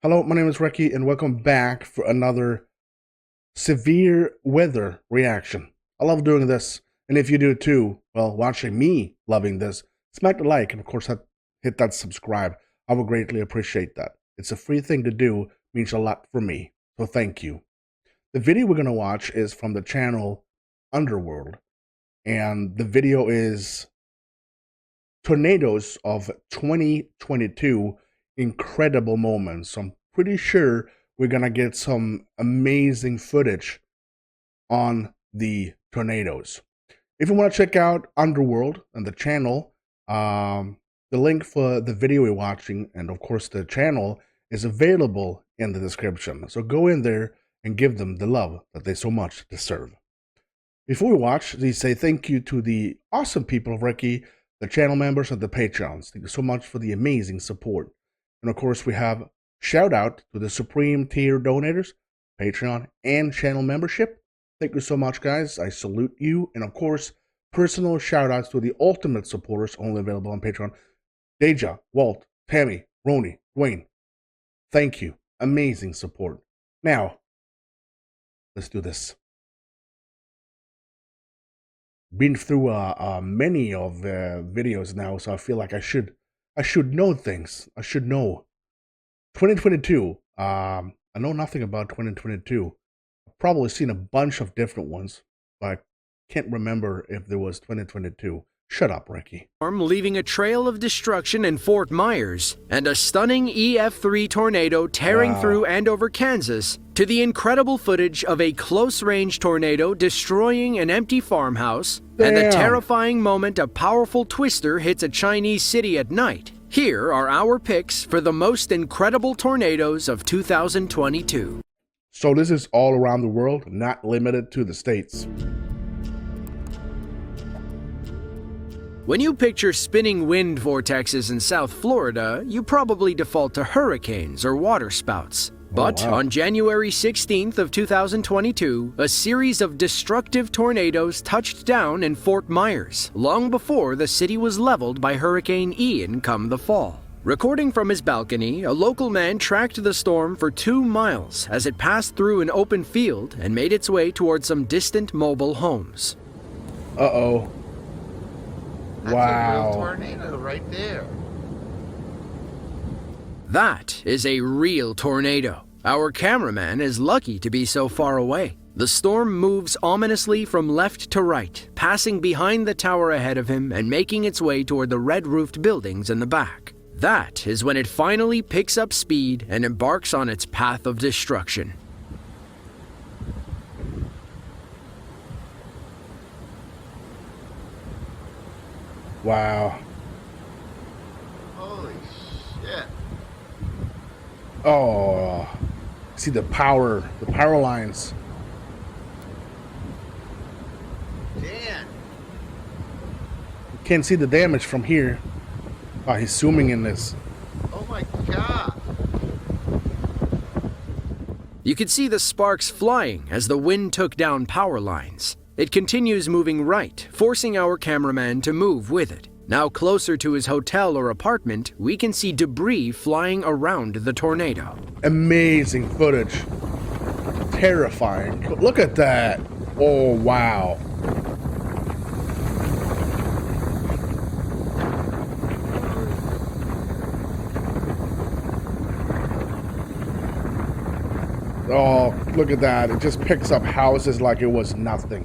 Hello, my name is Recky, and welcome back for another severe weather reaction. I love doing this, and if you do too, well, watching me loving this, smack the like, and of course, hit that subscribe. I would greatly appreciate that. It's a free thing to do, means a lot for me, so thank you. The video we're going to watch is from the channel Underworld, and the video is Tornadoes of 2022 Incredible Moments. So I'm pretty sure we're going to get some amazing footage on the tornadoes. If you want to check out Underworld and the channel, the link for the video we're watching and of course the channel is available in the description. So go in there and give them the love that they so much deserve. Before we watch, please say thank you to the awesome people of Recky, the channel members, and the Patreons. Thank you so much for the amazing support. And of course, we have shout out to the Supreme Tier donators, Patreon, and channel membership. Thank you so much, guys. I salute you. And of course, personal shout outs to the ultimate supporters, only available on Patreon. Deja, Walt, Tammy, Roni, Dwayne. Thank you. Amazing support. Now, let's do this. Been through many of videos now, so I feel like I should know things. I should know. 2022. I know nothing about 2022. I've probably seen a bunch of different ones, but I can't remember if there was 2022. Shut up, Recky. Leaving a trail of destruction in Fort Myers, and a stunning EF3 tornado tearing through Andover, Kansas, to the incredible footage of a close-range tornado destroying an empty farmhouse, and the terrifying moment a powerful twister hits a Chinese city at night. Here are our picks for the most incredible tornadoes of 2022. So this is all around the world, not limited to the States. When you picture spinning wind vortexes in South Florida, you probably default to hurricanes or waterspouts. But on January 16th of 2022, a series of destructive tornadoes touched down in Fort Myers, long before the city was leveled by Hurricane Ian come the fall. Recording from his balcony, a local man tracked the storm for 2 miles as it passed through an open field and made its way towards some distant mobile homes. Uh-oh. That's a real tornado right there. That is a real tornado. Our cameraman is lucky to be so far away. The storm moves ominously from left to right, passing behind the tower ahead of him and making its way toward the red-roofed buildings in the back. That is when it finally picks up speed and embarks on its path of destruction. Wow. Holy shit. Oh, see the power lines. Dan. You can't see the damage from here. Oh, he's zooming in this. Oh my god. You could see the sparks flying as the wind took down power lines. It continues moving right, forcing our cameraman to move with it. Now closer to his hotel or apartment, we can see debris flying around the tornado. Amazing footage. Terrifying. Look at that. Oh, wow. Oh, look at that. It just picks up houses like it was nothing.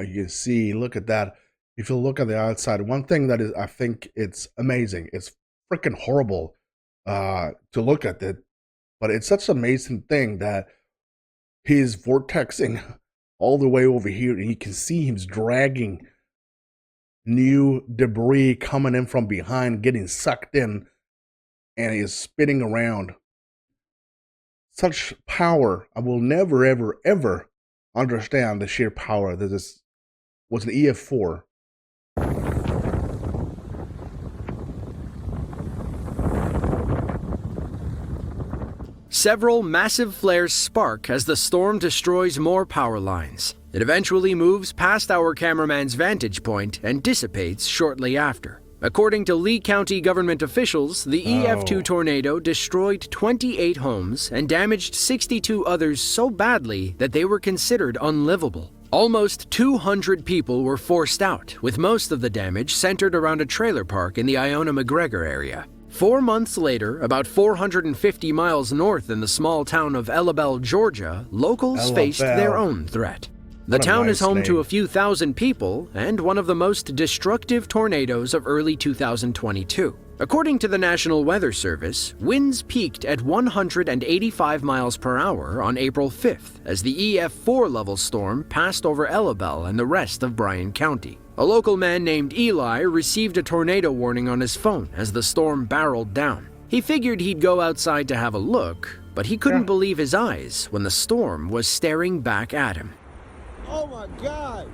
You can see, look at that. If you look at the outside, one thing that is, I think it's amazing. It's freaking horrible to look at it, but it's such an amazing thing that he's vortexing all the way over here, and you can see him dragging new debris coming in from behind, getting sucked in, and he is spinning around. such power. I will never, ever, ever understand the sheer power that this was an EF4. Several massive flares spark as the storm destroys more power lines. It eventually moves past our cameraman's vantage point and dissipates shortly after. According to Lee County government officials, the EF2 tornado destroyed 28 homes and damaged 62 others so badly that they were considered unlivable. Almost 200 people were forced out, with most of the damage centered around a trailer park in the Iona-McGregor area. 4 months later, about 450 miles north in the small town of Ellabelle, Georgia, locals faced their own threat. The town is home to a few thousand people and one of the most destructive tornadoes of early 2022. According to the National Weather Service, winds peaked at 185 miles per hour on April 5th as the EF4 level storm passed over Ellabelle and the rest of Bryan County. A local man named Eli received a tornado warning on his phone as the storm barreled down. He figured he'd go outside to have a look, but he couldn't believe his eyes when the storm was staring back at him. Oh my God!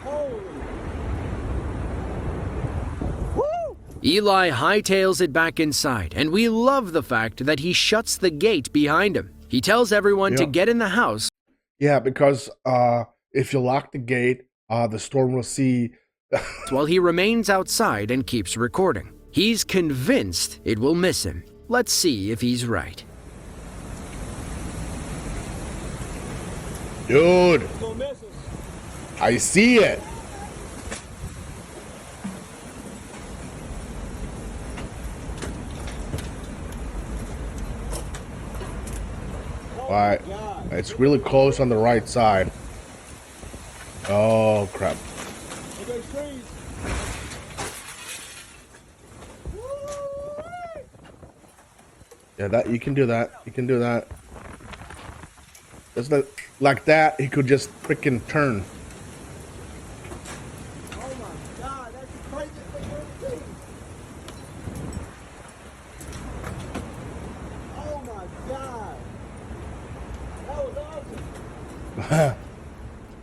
Holy! Woo! Eli hightails it back inside, and we love the fact that he shuts the gate behind him. He tells everyone to get in the house. Yeah, because if you lock the gate, the storm will see. While he remains outside and keeps recording. He's convinced it will miss him. Let's see if he's right. Dude, I see it. Alright, it's really close on the right side. Oh crap. Yeah, that you can do that. You can do that. It's not like that. He could just freaking turn. Oh my God, that's the craziest thing I've ever seen. Oh my God, that was awesome.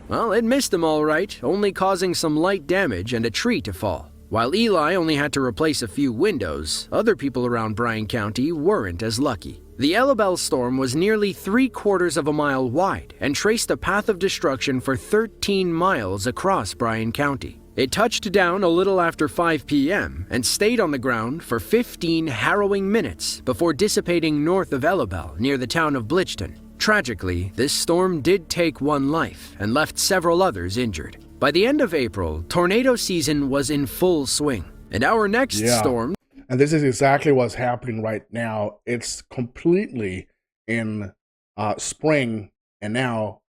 Well, it missed him all right, only causing some light damage and a tree to fall. While Eli only had to replace a few windows, other people around Bryan County weren't as lucky. The Ellabelle storm was nearly 3/4 of a mile wide and traced a path of destruction for 13 miles across Bryan County. It touched down a little after 5 p.m. and stayed on the ground for 15 harrowing minutes before dissipating north of Ellabelle near the town of Blichton. Tragically, this storm did take one life and left several others injured. By the end of April, tornado season was in full swing, and our next storm... And this is exactly what's happening right now. It's completely in spring, and now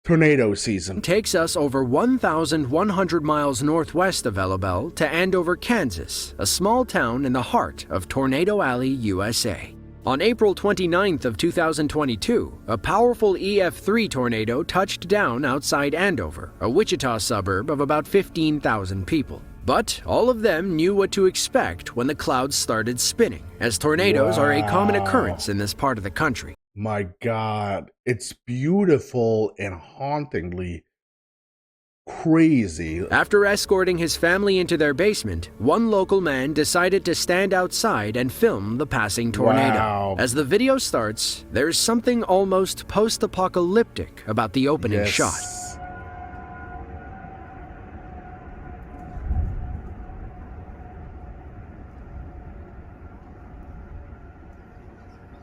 tornado season. Takes us over 1,100 miles northwest of Ellabelle to Andover, Kansas, a small town in the heart of Tornado Alley, USA. On April 29th of 2022, a powerful EF3 tornado touched down outside Andover, a Wichita suburb of about 15,000 people. But all of them knew what to expect when the clouds started spinning, as tornadoes are a common occurrence in this part of the country. My God, it's beautiful and hauntingly crazy. After escorting his family into their basement, one local man decided to stand outside and film the passing tornado. Wow. As the video starts, there's something almost post-apocalyptic about the opening shot.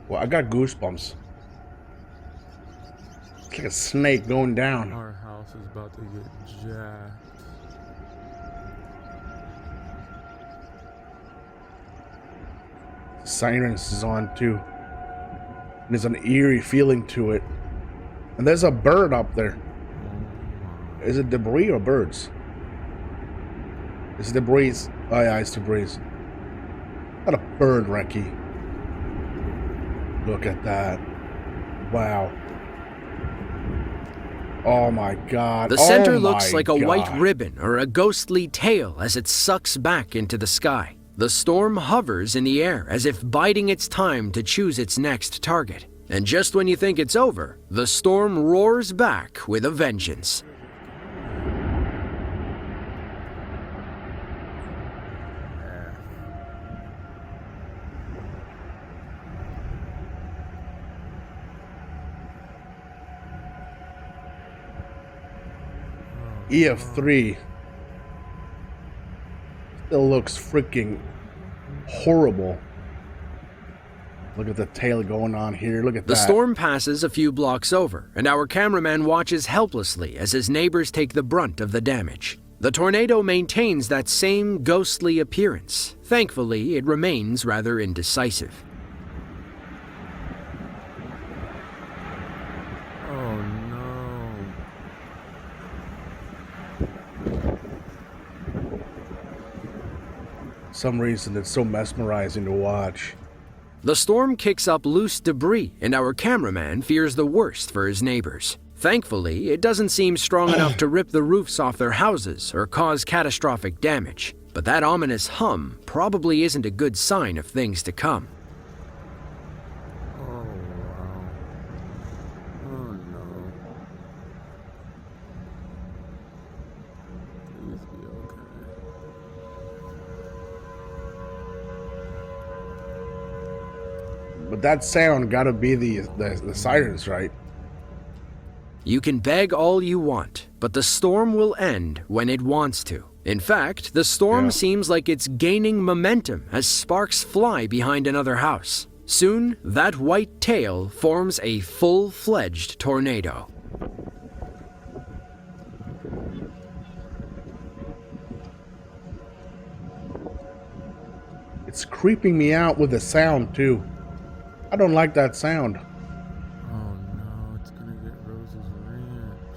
Well, I got goosebumps. It's like a snake going down. Our house is about to get jacked. Sirens is on too. And there's an eerie feeling to it. And there's a bird up there. Is it debris or birds? It's debris. Oh yeah, it's debris. Not a bird, Recky. Look at that. Wow. Oh my God. The center looks like a white ribbon or a ghostly tail as it sucks back into the sky. The storm hovers in the air as if biding its time to choose its next target. And just when you think it's over, the storm roars back with a vengeance. EF3 still looks freaking horrible. Look at the tail going on here. Look at that. The storm passes a few blocks over, and our cameraman watches helplessly as his neighbors take the brunt of the damage. The tornado maintains that same ghostly appearance. Thankfully, it remains rather indecisive. Oh no. For some reason, it's so mesmerizing to watch. The storm kicks up loose debris, and our cameraman fears the worst for his neighbors. Thankfully, it doesn't seem strong enough to rip the roofs off their houses or cause catastrophic damage. But that ominous hum probably isn't a good sign of things to come. Oh wow. Oh no. Please be okay. But that sound gotta be the sirens, right? You can beg all you want, but the storm will end when it wants to. In fact, the storm seems like it's gaining momentum as sparks fly behind another house. Soon, that white tail forms a full-fledged tornado. It's creeping me out with the sound, too. I don't like that sound. Oh no, it's gonna get Rose's ranch.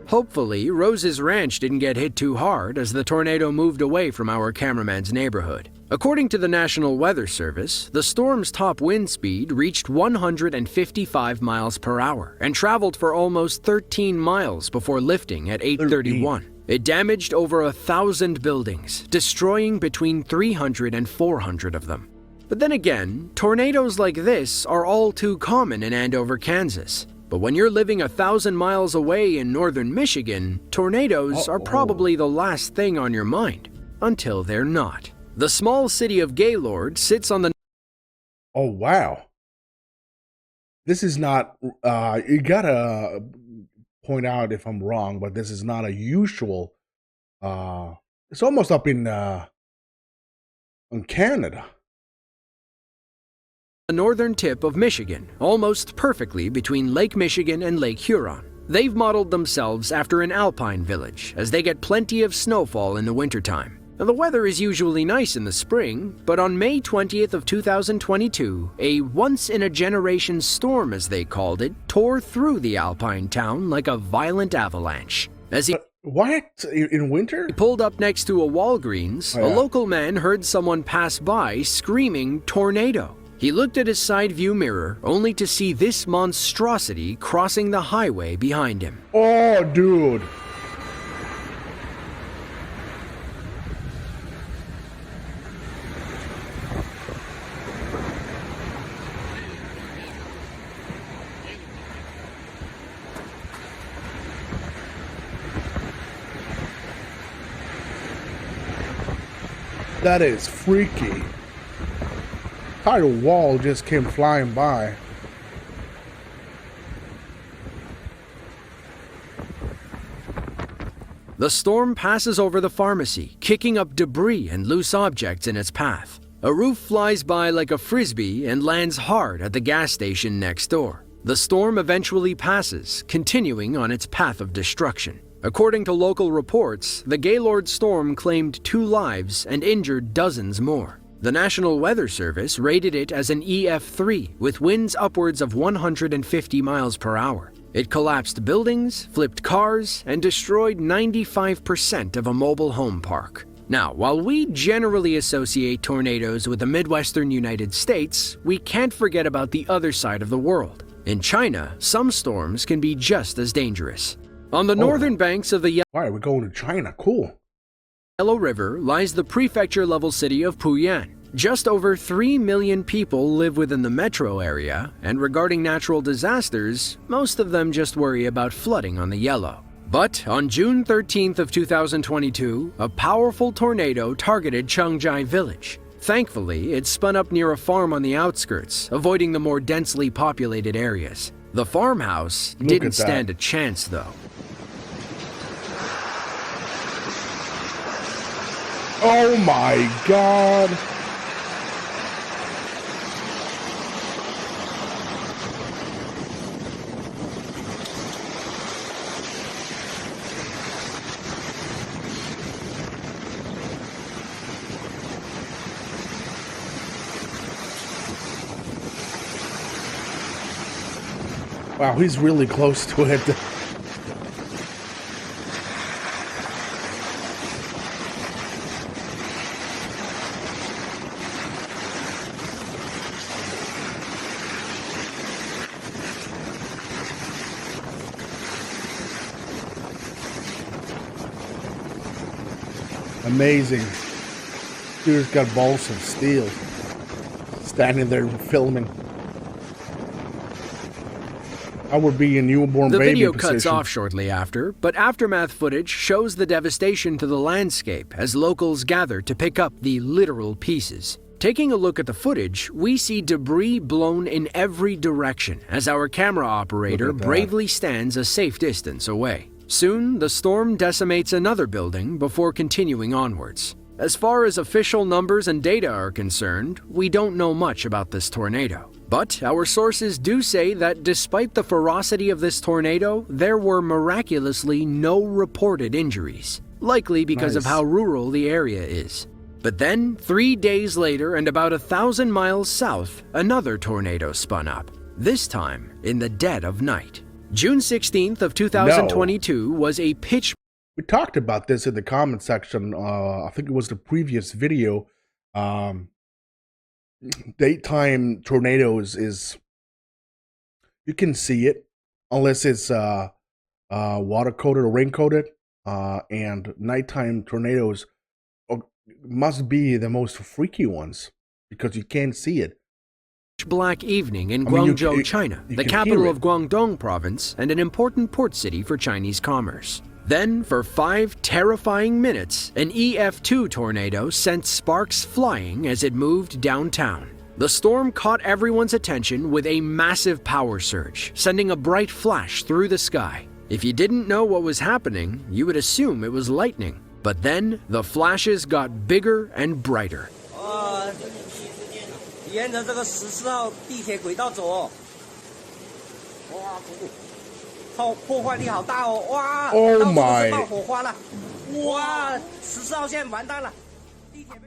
Hopefully, Rose's ranch didn't get hit too hard as the tornado moved away from our cameraman's neighborhood. According to the National Weather Service, the storm's top wind speed reached 155 miles per hour and traveled for almost 13 miles before lifting at 8:31. It damaged over 1,000 buildings, destroying between 300 and 400 of them. But then again, tornadoes like this are all too common in Andover, Kansas. But when you're living 1,000 miles away in northern Michigan, tornadoes are probably the last thing on your mind, until they're not. The small city of Gaylord sits on the... Oh, wow. This is not, you gotta point out if I'm wrong, but this is not a usual, it's almost up in Canada. The northern tip of Michigan, almost perfectly between Lake Michigan and Lake Huron. They've modeled themselves after an alpine village, as they get plenty of snowfall in the wintertime. Now, the weather is usually nice in the spring, but on May 20th of 2022, a once-in-a-generation storm, as they called it, tore through the alpine town like a violent avalanche. As he What? In winter? pulled up next to a Walgreens, a local man heard someone pass by screaming "tornado." He looked at his side view mirror only to see this monstrosity crossing the highway behind him. Oh, dude. That is freaky. Entire wall just came flying by. The storm passes over the pharmacy, kicking up debris and loose objects in its path. A roof flies by like a frisbee and lands hard at the gas station next door. The storm eventually passes, continuing on its path of destruction. According to local reports, the Gaylord storm claimed 2 lives and injured dozens more. The National Weather Service rated it as an EF3 with winds upwards of 150 miles per hour. It collapsed buildings, flipped cars, and destroyed 95% of a mobile home park. Now, while we generally associate tornadoes with the Midwestern United States, we can't forget about the other side of the world. In China, some storms can be just as dangerous. On the northern banks of the All right, we're going to China. Cool. Yellow River lies the prefecture-level city of Puyuan. Just over 3 million people live within the metro area, and regarding natural disasters, most of them just worry about flooding on the Yellow. But on June 13th of 2022, a powerful tornado targeted Changzhai village. Thankfully, it spun up near a farm on the outskirts, avoiding the more densely populated areas. The farmhouse didn't stand a chance, though. Oh my God. Wow, he's really close to it. Amazing. Dude's got balls of steel. Standing there filming. I would be a newborn the baby video position. cuts off shortly after, but aftermath footage shows the devastation to the landscape as locals gather to pick up the literal pieces. Taking a look at the footage, we see debris blown in every direction as our camera operator bravely stands a safe distance away. Soon, the storm decimates another building before continuing onwards. As far as official numbers and data are concerned, we don't know much about this tornado. But our sources do say that despite the ferocity of this tornado, there were miraculously no reported injuries, likely because of how rural the area is. But then, 3 days later and about 1,000 miles south, another tornado spun up, this time in the dead of night. June 16th of 2022 was a pitch. We talked about this in the comment section. I think it was the previous video. Daytime tornadoes is, you can see it unless it's water coated or rain coated, and nighttime tornadoes must be the most freaky ones because you can't see it. Black evening in Guangzhou, China, the capital of Guangdong province and an important port city for Chinese commerce. Then, for 5 terrifying minutes, an EF2 tornado sent sparks flying as it moved downtown. The storm caught everyone's attention with a massive power surge, sending a bright flash through the sky. If you didn't know what was happening, you would assume it was lightning. But then, the flashes got bigger and brighter. Oh my.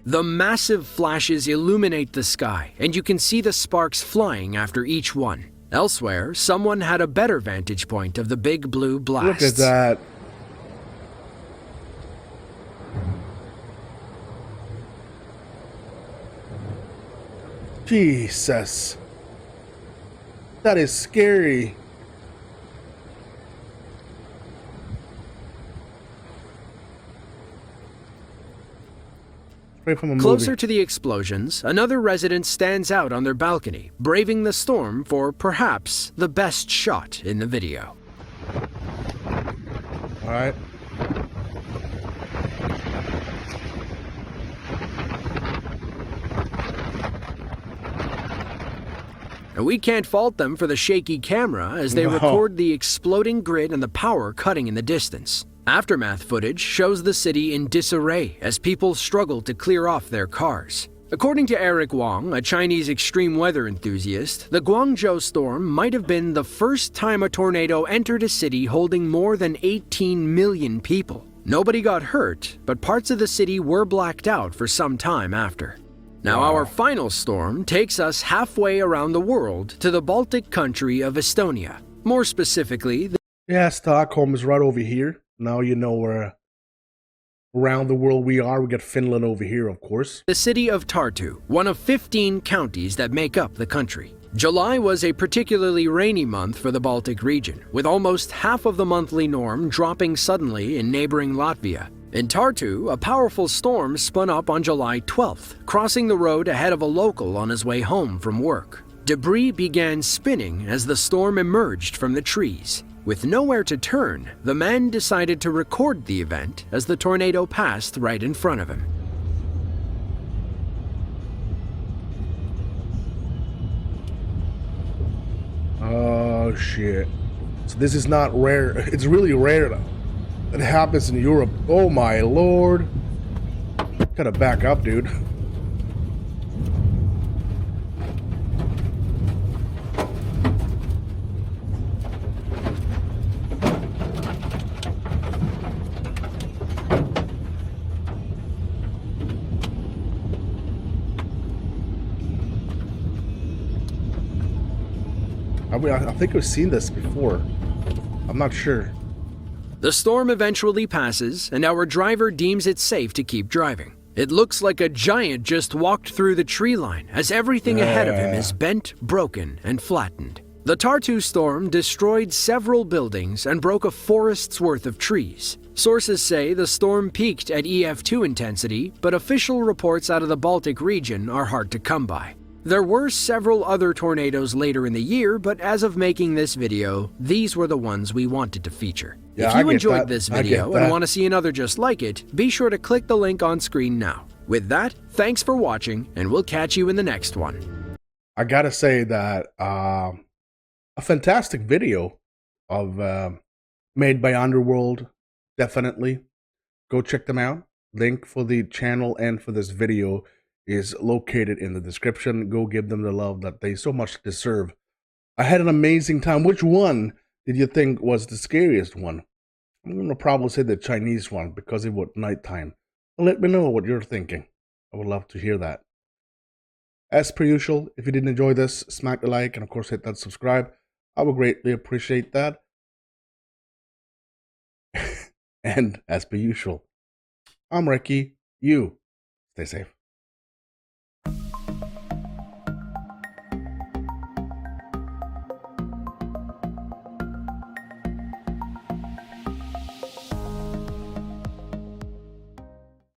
The massive flashes illuminate the sky, and you can see the sparks flying after each one. Elsewhere, someone had a better vantage point of the big blue blasts. Look at that. Jesus. That is scary. Closer to the explosions, another resident stands out on their balcony, braving the storm for perhaps the best shot in the video. All right. We can't fault them for the shaky camera as they record the exploding grid and the power cutting in the distance. Aftermath footage shows the city in disarray as people struggle to clear off their cars. According to Eric Wong, a Chinese extreme weather enthusiast, the Guangzhou storm might have been the first time a tornado entered a city holding more than 18 million people. Nobody got hurt, but parts of the city were blacked out for some time after. Now, our final storm takes us halfway around the world to the Baltic country of Estonia. More specifically, yeah, Stockholm is right over here. Now you know around the world we are. We got Finland over here, of course. The city of Tartu, one of 15 counties that make up the country. July was a particularly rainy month for the Baltic region, with almost half of the monthly norm dropping suddenly in neighboring Latvia. In Tartu, a powerful storm spun up on July 12th, crossing the road ahead of a local on his way home from work. Debris began spinning as the storm emerged from the trees. With nowhere to turn, the man decided to record the event as the tornado passed right in front of him. Oh shit. So this is not rare. It's really rare that it happens in Europe. Oh my lord. Gotta back up, dude. I think I've seen this before. I'm not sure. The storm eventually passes, and our driver deems it safe to keep driving. It looks like a giant just walked through the tree line, as everything ahead of him is bent, broken, and flattened. The Tartu storm destroyed several buildings and broke a forest's worth of trees. Sources say the storm peaked at EF2 intensity, but official reports out of the Baltic region are hard to come by. There were several other tornadoes later in the year, but as of making this video, these were the ones we wanted to feature. Yeah, if you enjoyed this video and want to see another just like it, be sure to click the link on screen now. With that, thanks for watching, and we'll catch you in the next one. I gotta say that a fantastic video of made by Underworld. Definitely go check them out. Link for the channel and for this video is located in the description. Go give them the love that they so much deserve. I had an amazing time. Which one did you think was the scariest one? I'm gonna probably say the Chinese one because it was nighttime. Let me know what you're thinking. I would love to hear that. As per usual, if you did enjoy this, smack the like and of course hit that subscribe. I would greatly appreciate that. And as per usual, I'm Recky. You stay safe.